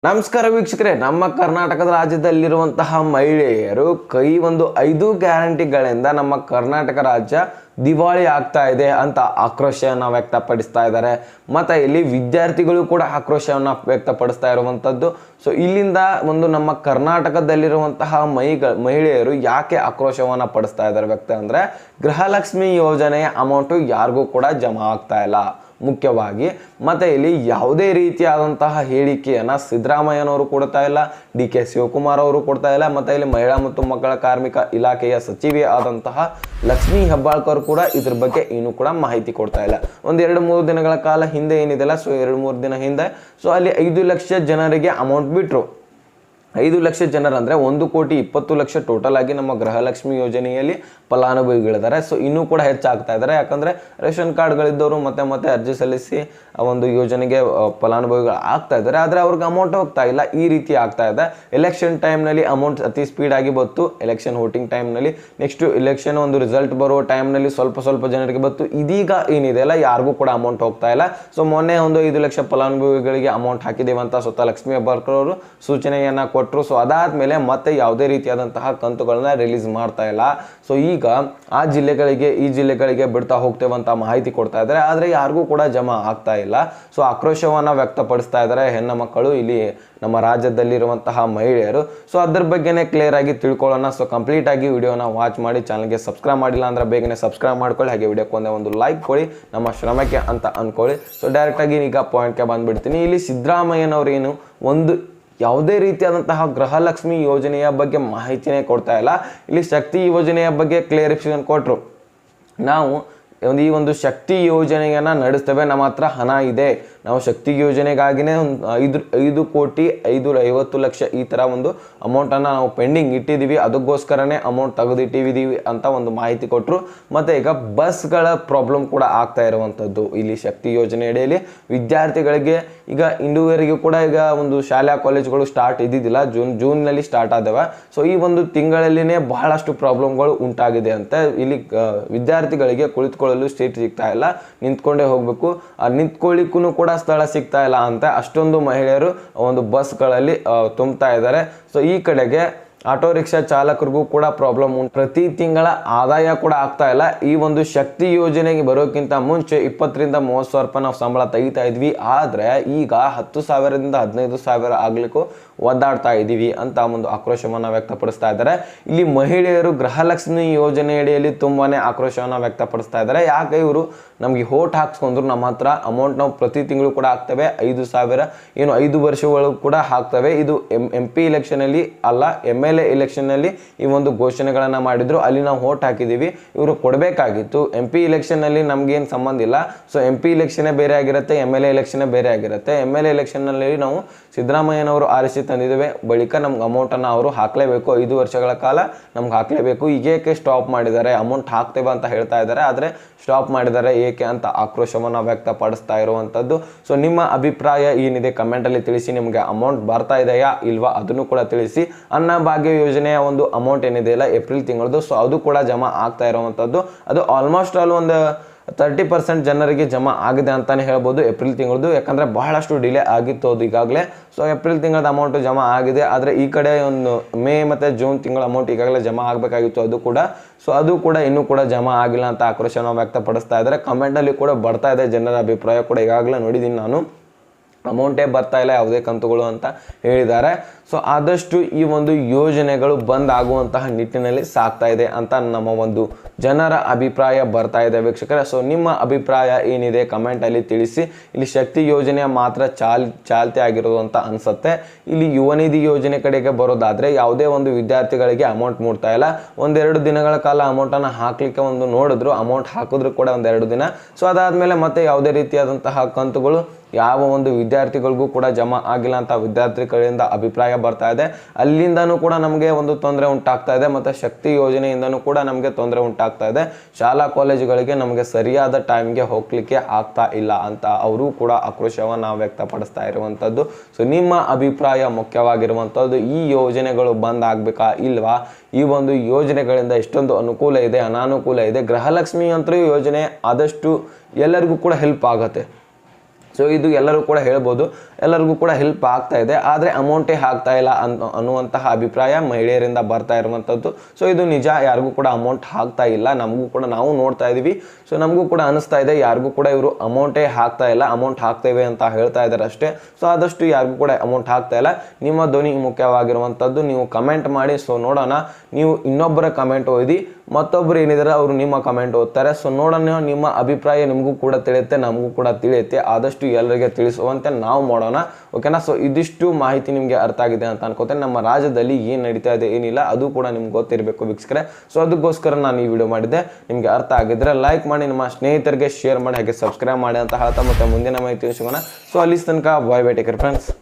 ನಮಸ್ಕಾರ ವೀಕ್ಷಕರೇ, ನಮ್ಮ ಕರ್ನಾಟಕದ ರಾಜ್ಯದಲ್ಲಿರುವಂತಹ ಮಹಿಳೆಯರು ಕೈ ಒಂದು 5 ಗ್ಯಾರಂಟಿಗಳಿಂದ ನಮ್ಮ ಕರ್ನಾಟಕ ರಾಜ್ಯ ದಿವಾಳಿ ಆಗ್ತಾ ಇದೆ ಅಂತ ಆಕ್ರೋಶವನ್ನು ವ್ಯಕ್ತಪಡಿಸ್ತಾ ಇದ್ದಾರೆ. ಮತ್ತು ಇಲ್ಲಿ ವಿದ್ಯಾರ್ಥಿಗಳು ಕೂಡ ಆಕ್ರೋಶವನ್ನು ವ್ಯಕ್ತಪಡಿಸ್ತಾ ಇರುವಂಥದ್ದು. ಸೊ ಇಲ್ಲಿಂದ ಒಂದು ನಮ್ಮ ಕರ್ನಾಟಕದಲ್ಲಿರುವಂತಹ ಮಹಿಳೆಯರು ಯಾಕೆ ಆಕ್ರೋಶವನ್ನು ಪಡಿಸ್ತಾ ಇದ್ದಾರೆ ವ್ಯಕ್ತ ಅಂದರೆ, ಗೃಹಲಕ್ಷ್ಮಿ ಯೋಜನೆಯ ಅಮೌಂಟು ಯಾರಿಗೂ ಕೂಡ ಜಮಾ ಆಗ್ತಾ ಇಲ್ಲ ಮುಖ್ಯವಾಗಿ. ಮತ್ತು ಇಲ್ಲಿ ಯಾವುದೇ ರೀತಿಯಾದಂತಹ ಹೇಳಿಕೆಯನ್ನು ಸಿದ್ದರಾಮಯ್ಯನವರು ಕೊಡ್ತಾ ಇಲ್ಲ, ಡಿ.ಕೆ. ಶಿವಕುಮಾರ್ ಅವರು ಕೊಡ್ತಾ ಇಲ್ಲ. ಮತ್ತು ಇಲ್ಲಿ ಮಹಿಳಾ ಮತ್ತು ಮಕ್ಕಳ ಕಾರ್ಮಿಕ ಇಲಾಖೆಯ ಸಚಿವೆ ಆದಂತಹ ಲಕ್ಷ್ಮೀ ಹೆಬ್ಬಾಳ್ಕರ್ ಕೂಡ ಇದ್ರ ಬಗ್ಗೆ ಇನ್ನೂ ಕೂಡ ಮಾಹಿತಿ ಕೊಡ್ತಾ ಇಲ್ಲ. ಒಂದು 2-3 ದಿನಗಳ ಕಾಲ ಹಿಂದೆ ಏನಿದೆಲ್ಲ, ಸೊ 2-3 ದಿನ ಹಿಂದೆ ಸೊ ಅಲ್ಲಿ 5 ಲಕ್ಷ ಜನರಿಗೆ ಅಮೌಂಟ್ ಬಿಟ್ಟರು. 5 ಲಕ್ಷ ಜನರು ಅಂದರೆ 1,20,00,000 ಟೋಟಲ್ ಆಗಿ ನಮ್ಮ ಗೃಹಲಕ್ಷ್ಮಿ ಯೋಜನೆಯಲ್ಲಿ ಫಲಾನುಭವಿಗಳಿದ್ದಾರೆ. ಸೊ ಇನ್ನೂ ಕೂಡ ಹೆಚ್ಚಾಗ್ತಾ ಇದ್ದಾರೆ. ಯಾಕಂದರೆ ರೇಷನ್ ಕಾರ್ಡ್ಗಳಿದ್ದವರು ಮತ್ತೆ ಅರ್ಜಿ ಸಲ್ಲಿಸಿ ಒಂದು ಯೋಜನೆಗೆ ಫಲಾನುಭವಿಗಳು ಆಗ್ತಾ ಇದ್ದಾರೆ. ಆದರೆ ಅವ್ರಿಗೆ ಅಮೌಂಟ್ ಹೋಗ್ತಾ ಇಲ್ಲ. ಈ ರೀತಿ ಆಗ್ತಾ ಇದೆ. ಎಲೆಕ್ಷನ್ ಟೈಮ್ನಲ್ಲಿ ಅಮೌಂಟ್ ಅತಿ ಸ್ಪೀಡಾಗಿ ಬಂತು, ಎಲೆಕ್ಷನ್ ವೋಟಿಂಗ್ ಟೈಮ್ನಲ್ಲಿ. ನೆಕ್ಸ್ಟು ಎಲೆಕ್ಷನ್ ಒಂದು ರಿಸಲ್ಟ್ ಬರೋ ಟೈಮ್ನಲ್ಲಿ ಸ್ವಲ್ಪ ಜನರಿಗೆ ಬಂತು. ಇದೀಗ ಏನಿದೆ ಅಲ್ಲ, ಯಾರಿಗೂ ಕೂಡ ಅಮೌಂಟ್ ಹೋಗ್ತಾ ಇಲ್ಲ. ಸೊ ಮೊನ್ನೆ ಒಂದು 5 ಲಕ್ಷ ಫಲಾನುಭವಿಗಳಿಗೆ ಅಮೌಂಟ್ ಹಾಕಿದ್ದೇವೆ ಅಂತ ಸ್ವತಃ ಲಕ್ಷ್ಮೀ ಹೆಬ್ಬಾಳ್ಕರ್ ಅವರು ಸೂಚನೆಯನ್ನು ಕೊಟ್ಟರು. ಸೊ ಅದಾದ್ಮೇಲೆ ಮತ್ತೆ ಯಾವುದೇ ರೀತಿಯಾದಂತಹ ಕಂತುಗಳನ್ನ ರಿಲೀಸ್ ಮಾಡ್ತಾ ಇಲ್ಲ. ಸೊ ಈಗ ಆ ಜಿಲ್ಲೆಗಳಿಗೆ ಈ ಜಿಲ್ಲೆಗಳಿಗೆ ಬಿಡ್ತಾ ಹೋಗ್ತೇವೆ ಅಂತ ಮಾಹಿತಿ ಕೊಡ್ತಾ ಇದ್ದಾರೆ. ಆದರೆ ಯಾರಿಗೂ ಕೂಡ ಜಮಾ ಆಗ್ತಾ ಇಲ್ಲ. ಸೊ ಆಕ್ರೋಶವನ್ನ ವ್ಯಕ್ತಪಡಿಸ್ತಾ ಇದ್ದಾರೆ ಹೆಣ್ಣು ಮಕ್ಕಳು, ಇಲ್ಲಿ ನಮ್ಮ ರಾಜ್ಯದಲ್ಲಿರುವಂತಹ ಮಹಿಳೆಯರು. ಸೊ ಅದ್ರ ಬಗ್ಗೆನೇ ಕ್ಲಿಯರ್ ಆಗಿ ತಿಳ್ಕೊಳ್ಳೋಣ. ಸೊ ಕಂಪ್ಲೀಟ್ ಆಗಿ ವಿಡಿಯೋನ ವಾಚ್ ಮಾಡಿ, ಚಾನಲ್ಗೆ ಸಬ್ಸ್ಕ್ರೈಬ್ ಮಾಡಿಲ್ಲ ಅಂದ್ರೆ ಬೇಗನೆ ಸಬ್ಸ್ಕ್ರೈಬ್ ಮಾಡ್ಕೊಳ್ಳಿ. ಹಾಗೆ ವಿಡಿಯೋಕ್ಕೆ ಒಂದು ಲೈಕ್ ಕೊಡಿ, ನಮ್ಮ ಶ್ರಮಕ್ಕೆ ಅಂತ ಅನ್ಕೊಳ್ಳಿ. ಸೊ ಡೈರೆಕ್ಟ್ ಆಗಿ ಈಗ ಪಾಯಿಂಟ್ಗೆ ಬಂದ್ಬಿಡ್ತೀನಿ. ಇಲ್ಲಿ ಸಿದ್ದರಾಮಯ್ಯನವರೇನು ಒಂದು ಯಾವುದೇ ರೀತಿಯಾದಂತಹ ಗೃಹಲಕ್ಷ್ಮಿ ಯೋಜನೆಯ ಬಗ್ಗೆ ಮಾಹಿತಿನೇ ಕೊಡ್ತಾ ಇಲ್ಲ. ಇಲ್ಲಿ ಶಕ್ತಿ ಯೋಜನೆಯ ಬಗ್ಗೆ ಕ್ಲಿಯರಿಫಿಕೇಶನ್ ಕೊಟ್ಟರು. ನಾವು ಈ ಒಂದು ಶಕ್ತಿ ಯೋಜನೆಯನ್ನು ನಡೆಸ್ತೇವೆ, ನಮ್ಮ ಹತ್ರ ಹಣ ಇದೆ, ನಾವು ಶಕ್ತಿ ಯೋಜನೆಗಾಗಿನೇ 5,50,00,000 ಈ ಥರ ಒಂದು ಅಮೌಂಟನ್ನು ನಾವು ಪೆಂಡಿಂಗ್ ಇಟ್ಟಿದ್ದೀವಿ, ಅದಕ್ಕೋಸ್ಕರನೇ ಅಮೌಂಟ್ ತೆಗೆದಿಟ್ಟಿದ್ದೀವಿ ಅಂತ ಒಂದು ಮಾಹಿತಿ ಕೊಟ್ಟರು. ಮತ್ತು ಈಗ ಬಸ್ಗಳ ಪ್ರಾಬ್ಲಮ್ ಕೂಡ ಆಗ್ತಾ ಇರುವಂಥದ್ದು ಇಲ್ಲಿ ಶಕ್ತಿ ಯೋಜನೆ ಅಡಿಯಲ್ಲಿ ವಿದ್ಯಾರ್ಥಿಗಳಿಗೆ ಈಗ ಇಂದುವರೆಗೂ ಕೂಡ ಈಗ ಒಂದು ಶಾಲಾ ಕಾಲೇಜುಗಳು ಸ್ಟಾರ್ಟ್ ಇದ್ದಿದ್ದಿಲ್ಲ, ಜೂನ್ನಲ್ಲಿ ಸ್ಟಾರ್ಟ್ ಆದವೆ. ಸೊ ಈ ಒಂದು ತಿಂಗಳಲ್ಲಿನೇ ಬಹಳಷ್ಟು ಪ್ರಾಬ್ಲಮ್ಗಳು ಉಂಟಾಗಿದೆ ಅಂತ. ಇಲ್ಲಿ ವಿದ್ಯಾರ್ಥಿಗಳಿಗೆ ಕುಳಿತುಕೊಳ್ಳಲು ಸೀಟ್ ಸಿಗ್ತಾ ಇಲ್ಲ, ನಿಂತ್ಕೊಂಡೇ ಹೋಗಬೇಕು, ನಿಂತ್ಕೊಳ್ಳಿಕ್ಕೂ ಕೂಡ ಸ್ಥಳ ಸಿಗ್ತಾ ಇಲ್ಲ ಅಂತ ಅಷ್ಟೊಂದು ಮಹಿಳೆಯರು ಒಂದು ಬಸ್ಗಳಲ್ಲಿ ತುಂಬ್ತಾ ಇದ್ದಾರೆ. ಸೊ ಈ ಕಡೆಗೆ ಆಟೋ ರಿಕ್ಷಾ ಚಾಲಕರಿಗೂ ಕೂಡ ಪ್ರಾಬ್ಲಮ್ ಉಂಟು. ಪ್ರತಿ ತಿಂಗಳ ಆದಾಯ ಕೂಡ ಆಗ್ತಾ ಇಲ್ಲ. ಈ ಒಂದು ಶಕ್ತಿ ಯೋಜನೆಗೆ ಬರೋಕ್ಕಿಂತ ಮುಂಚೆ 20,000-30,000 ರೂಪಾಯಿ ನಾವು ಸಂಬಳ ತೆಗಿತಾ ಇದ್ವಿ. ಆದರೆ ಈಗ 10,000ದಿಂದ 15,000 ಆಗ್ಲಿಕ್ಕೂ ಒದ್ದಾಡ್ತಾ ಇದ್ದೀವಿ ಅಂತ ಒಂದು ಆಕ್ರೋಶವನ್ನು ವ್ಯಕ್ತಪಡಿಸ್ತಾ ಇದ್ದಾರೆ. ಇಲ್ಲಿ ಮಹಿಳೆಯರು ಗೃಹಲಕ್ಷ್ಮಿ ಯೋಜನೆಯಡಿಯಲ್ಲಿ ತುಂಬಾನೇ ಆಕ್ರೋಶವನ್ನು ವ್ಯಕ್ತಪಡಿಸ್ತಾ ಇದ್ದಾರೆ. ಯಾಕೆ ಇವರು ನಮಗೆ ಹೋಟ್ ಹಾಕ್ಸ್ಕೊಂಡ್ರು, ನಮ್ಮ ಹತ್ರ ಅಮೌಂಟ್ ನಾವು ಪ್ರತಿ ತಿಂಗಳು ಕೂಡ ಹಾಕ್ತೇವೆ, 5,000 ಏನು 5 ವರ್ಷಗಳು ಕೂಡ ಹಾಕ್ತೇವೆ. ಇದು MP ಇಲೆಕ್ಷನಲ್ಲಿ ಅಲ್ಲ, MLA ಇಲೆಕ್ಷನ್ನಲ್ಲಿ ಈ ಒಂದು ಘೋಷಣೆಗಳನ್ನು ಮಾಡಿದ್ರು, ಅಲ್ಲಿ ನಾವು ಹೋಟ್ ಹಾಕಿದ್ದೀವಿ, ಇವರು ಕೊಡಬೇಕಾಗಿತ್ತು. MP ಇಲೆಕ್ಷನ್ನಲ್ಲಿ ನಮಗೇನು ಸಂಬಂಧ ಇಲ್ಲ. ಸೊ MP ಇಲೆಕ್ಷನ್ನೇ ಬೇರೆ ಆಗಿರುತ್ತೆ, MLA ಇಲೆಕ್ಷನ್ನೇ ಬೇರೆ ಆಗಿರುತ್ತೆ. MLA ಇಲೆಕ್ಷನ್ನಲ್ಲಿ ನಾವು ಸಿದ್ದರಾಮಯ್ಯನವರು ಆರಿಸಿ ತಂದಿದ್ದೇವೆ, ಬಳಿಕ ನಮ್ಗೆ ಅಮೌಂಟನ್ನು ಅವರು ಹಾಕಲೇಬೇಕು, 5 ವರ್ಷಗಳ ಕಾಲ ನಮ್ಗೆ ಹಾಕಲೇಬೇಕು. ಈಗೇಕೆ ಸ್ಟಾಪ್ ಮಾಡಿದ್ದಾರೆ, ಅಮೌಂಟ್ ಹಾಕ್ತೇವೆ ಅಂತ ಹೇಳ್ತಾ ಇದ್ದಾರೆ, ಆದರೆ ಸ್ಟಾಪ್ ಮಾಡಿದ್ದಾರೆ ಏಕೆ ಅಂತ ಆಕ್ರೋಶವನ್ನು ವ್ಯಕ್ತಪಡಿಸ್ತಾ ಇರುವಂಥದ್ದು. ಸೊ ನಿಮ್ಮ ಅಭಿಪ್ರಾಯ ಏನಿದೆ ಕಮೆಂಟಲ್ಲಿ ತಿಳಿಸಿ. ನಿಮಗೆ ಅಮೌಂಟ್ ಬರ್ತಾ ಇದೆಯಾ ಇಲ್ವಾ ಅದನ್ನು ಕೂಡ ತಿಳಿಸಿ. ಅನ್ನಭಾಗ್ಯ ಯೋಜನೆಯ ಒಂದು ಅಮೌಂಟ್ ಏನಿದೆ ಇಲ್ಲ ಏಪ್ರಿಲ್ ತಿಂಗಳದು, ಸೊ ಅದು ಕೂಡ ಜಮಾ ಆಗ್ತಾ ಇರುವಂಥದ್ದು. ಅದು ಆಲ್ಮೋಸ್ಟ್ ಆಲ್ ಒಂದು 30% ಜನರಿಗೆ ಜಮಾ ಆಗಿದೆ ಅಂತಲೇ ಹೇಳ್ಬೋದು ಏಪ್ರಿಲ್ ತಿಂಗಳದು. ಯಾಕಂದರೆ ಬಹಳಷ್ಟು ಡಿಲೇ ಆಗಿತ್ತು ಅದು ಈಗಾಗಲೇ. ಸೊ ಏಪ್ರಿಲ್ ತಿಂಗಳದ ಅಮೌಂಟು ಜಮಾ ಆಗಿದೆ. ಆದರೆ ಈ ಕಡೆ ಒಂದು ಮೇ ಮತ್ತು ಜೂನ್ ತಿಂಗಳ ಅಮೌಂಟ್ ಈಗಾಗಲೇ ಜಮಾ ಆಗಬೇಕಾಗಿತ್ತು, ಅದು ಕೂಡ. ಸೊ ಅದು ಕೂಡ ಇನ್ನೂ ಕೂಡ ಜಮಾ ಆಗಿಲ್ಲ ಅಂತ ಆಕ್ರೋಶನ ವ್ಯಕ್ತಪಡಿಸ್ತಾ ಇದ್ದಾರೆ. ಕಮೆಂಟಲ್ಲಿ ಕೂಡ ಬರ್ತಾ ಇದೆ ಜನರ ಅಭಿಪ್ರಾಯ ಕೂಡ ಈಗಾಗಲೇ ನೋಡಿದ್ದೀನಿ ನಾನು. ಅಮೌಂಟೇ ಬರ್ತಾ ಇಲ್ಲ ಯಾವುದೇ ಕಂತುಗಳು ಅಂತ ಹೇಳಿದ್ದಾರೆ. ಸೊ ಆದಷ್ಟು ಈ ಒಂದು ಯೋಜನೆಗಳು ಬಂದ್ ಆಗುವಂತಹ ನಿಟ್ಟಿನಲ್ಲಿ ಸಾಗ್ತಾ ಇದೆ ಅಂತ ನಮ್ಮ ಒಂದು ಜನರ ಅಭಿಪ್ರಾಯ ಬರ್ತಾ ಇದೆ ವೀಕ್ಷಕರೇ. ಸೊ ನಿಮ್ಮ ಅಭಿಪ್ರಾಯ ಏನಿದೆ ಕಮೆಂಟಲ್ಲಿ ತಿಳಿಸಿ. ಇಲ್ಲಿ ಶಕ್ತಿ ಯೋಜನೆ ಮಾತ್ರ ಚಾಲ್ತಿ ಆಗಿರೋದು ಅಂತ ಅನ್ಸುತ್ತೆ. ಇಲ್ಲಿ ಯುವ ನಿಧಿ ಯೋಜನೆ ಕಡೆಗೆ ಬರೋದಾದರೆ ಯಾವುದೇ ಒಂದು ವಿದ್ಯಾರ್ಥಿಗಳಿಗೆ ಅಮೌಂಟ್ ಮೂಡ್ತಾ ಇಲ್ಲ. 1-2 ದಿನಗಳ ಕಾಲ ಅಮೌಂಟನ್ನು ಹಾಕಲಿಕ್ಕೆ ಒಂದು ನೋಡಿದ್ರು, ಅಮೌಂಟ್ ಹಾಕಿದ್ರು ಕೂಡ 1-2 ದಿನ. ಸೊ ಅದಾದಮೇಲೆ ಮತ್ತೆ ಯಾವುದೇ ರೀತಿಯಾದಂತಹ ಕಂತುಗಳು ಯಾವ ಒಂದು ವಿದ್ಯಾರ್ಥಿಗಳಿಗೂ ಕೂಡ ಜಮಾ ಆಗಿಲ್ಲ ಅಂತ ವಿದ್ಯಾರ್ಥಿಗಳಿಂದ ಅಭಿಪ್ರಾಯ ಬರ್ತಾ ಇದೆ. ಅಲ್ಲಿಂದನೂ ಕೂಡ ನಮಗೆ ಒಂದು ತೊಂದರೆ ಉಂಟಾಗ್ತಾ ಇದೆ. ಮತ್ತು ಶಕ್ತಿ ಯೋಜನೆಯಿಂದನೂ ಕೂಡ ನಮಗೆ ತೊಂದರೆ ಉಂಟಾಗ್ತಾ ಇದೆ. ಶಾಲಾ ಕಾಲೇಜುಗಳಿಗೆ ನಮಗೆ ಸರಿಯಾದ ಟೈಮ್ಗೆ ಹೋಗ್ಲಿಕ್ಕೆ ಆಗ್ತಾ ಇಲ್ಲ ಅಂತ ಅವರು ಕೂಡ ಆಕ್ರೋಶವನ್ನು ವ್ಯಕ್ತಪಡಿಸ್ತಾ ಇರುವಂಥದ್ದು. ಸೊ ನಿಮ್ಮ ಅಭಿಪ್ರಾಯ ಮುಖ್ಯವಾಗಿರುವಂಥದ್ದು, ಈ ಯೋಜನೆಗಳು ಬಂದ್ ಆಗಬೇಕಾ ಇಲ್ವಾ? ಈ ಒಂದು ಯೋಜನೆಗಳಿಂದ ಎಷ್ಟೊಂದು ಅನುಕೂಲ ಇದೆ, ಅನಾನುಕೂಲ ಇದೆ. ಗೃಹಲಕ್ಷ್ಮಿ ಅಂತೂ ಯೋಜನೆ ಆದಷ್ಟು ಎಲ್ಲರಿಗೂ ಕೂಡ ಹೆಲ್ಪ್ ಆಗುತ್ತೆ. ಸೊ ಇದು ಎಲ್ಲರೂ ಕೂಡ ಹೇಳ್ಬೋದು, ಎಲ್ಲರಿಗೂ ಕೂಡ ಹೆಲ್ಪ್ ಆಗ್ತಾ ಇದೆ. ಆದರೆ ಅಮೌಂಟೇ ಆಗ್ತಾ ಇಲ್ಲ ಅನ್ನುವಂತಹ ಅಭಿಪ್ರಾಯ ಮಹಿಳೆಯರಿಂದ ಬರ್ತಾ ಇರುವಂಥದ್ದು. ಸೊ ಇದು ನಿಜ, ಯಾರಿಗೂ ಕೂಡ ಅಮೌಂಟ್ ಆಗ್ತಾ ಇಲ್ಲ. ನಮಗೂ ಕೂಡ ನಾವು ನೋಡ್ತಾ ಇದ್ದೀವಿ. ಸೊ ನಮಗೂ ಕೂಡ ಅನಿಸ್ತಾ ಇದೆ ಯಾರಿಗೂ ಕೂಡ ಇವರು ಅಮೌಂಟೇ ಆಗ್ತಾ ಇಲ್ಲ, ಅಮೌಂಟ್ ಹಾಕ್ತೇವೆ ಅಂತ ಹೇಳ್ತಾ ಇದ್ದಾರೆ ಅಷ್ಟೇ. ಸೊ ಆದಷ್ಟು ಯಾರಿಗೂ ಕೂಡ ಅಮೌಂಟ್ ಆಗ್ತಾ ಇಲ್ಲ. ನಿಮ್ಮ ಧ್ವನಿ ಮುಖ್ಯವಾಗಿರುವಂಥದ್ದು, ನೀವು ಕಮೆಂಟ್ ಮಾಡಿ. ಸೊ ನೋಡೋಣ, ನೀವು ಇನ್ನೊಬ್ಬರ ಕಮೆಂಟ್ ಓದಿ, ಮತ್ತೊಬ್ಬರು ಏನಿದ್ದಾರೆ ಅವರು ನಿಮ್ಮ ಕಮೆಂಟ್ ಓದ್ತಾರೆ. ಸೊ ನೋಡೋಣ, ನಿಮ್ಮ ಅಭಿಪ್ರಾಯ ನಿಮಗೂ ಕೂಡ ತಿಳಿಯುತ್ತೆ, ನಮಗೂ ಕೂಡ ತಿಳಿಯುತ್ತೆ. ಆದಷ್ಟು ಎಲ್ಲರಿಗೆ ತಿಳಿಸುವಂತೆ ನಾವು ಮಾಡೋಣ, ಓಕೆನಾ. ಸೊ ಇದಿಷ್ಟು ಮಾಹಿತಿ ನಿಮಗೆ ಅರ್ಥ ಆಗಿದೆ ಅಂತ ಅನ್ಕೋತೇನೆ. ನಮ್ಮ ರಾಜ್ಯದಲ್ಲಿ ಏನು ನಡೀತಾ ಇದೆ ಏನಿಲ್ಲ ಅದು ಕೂಡ ನಿಮ್ಗೆ ಗೊತ್ತಿರಬೇಕು ವೀಕ್ಷಕರೇ. ಸೊ ಅದಕ್ಕೋಸ್ಕರ ನಾನು ಈ ವಿಡಿಯೋ ಮಾಡಿದ್ದೆ. ನಿಮಗೆ ಅರ್ಥ ಆಗಿದ್ರೆ ಲೈಕ್ ಮಾಡಿ, ನಿಮ್ಮ ಸ್ನೇಹಿತರಿಗೆ ಶೇರ್ ಮಾಡಿ, ಹಾಗೆ ಸಬ್ಸ್ಕ್ರೈಬ್ ಮಾಡಿ ಅಂತ ಹೇಳ್ತಾ ಮತ್ತೆ ಮುಂದಿನ ಮಾಹಿತಿ ಸಿಗೋಣ. ಸೊ ಅಲ್ಲಿ ತನಕ bye bye, take care friends.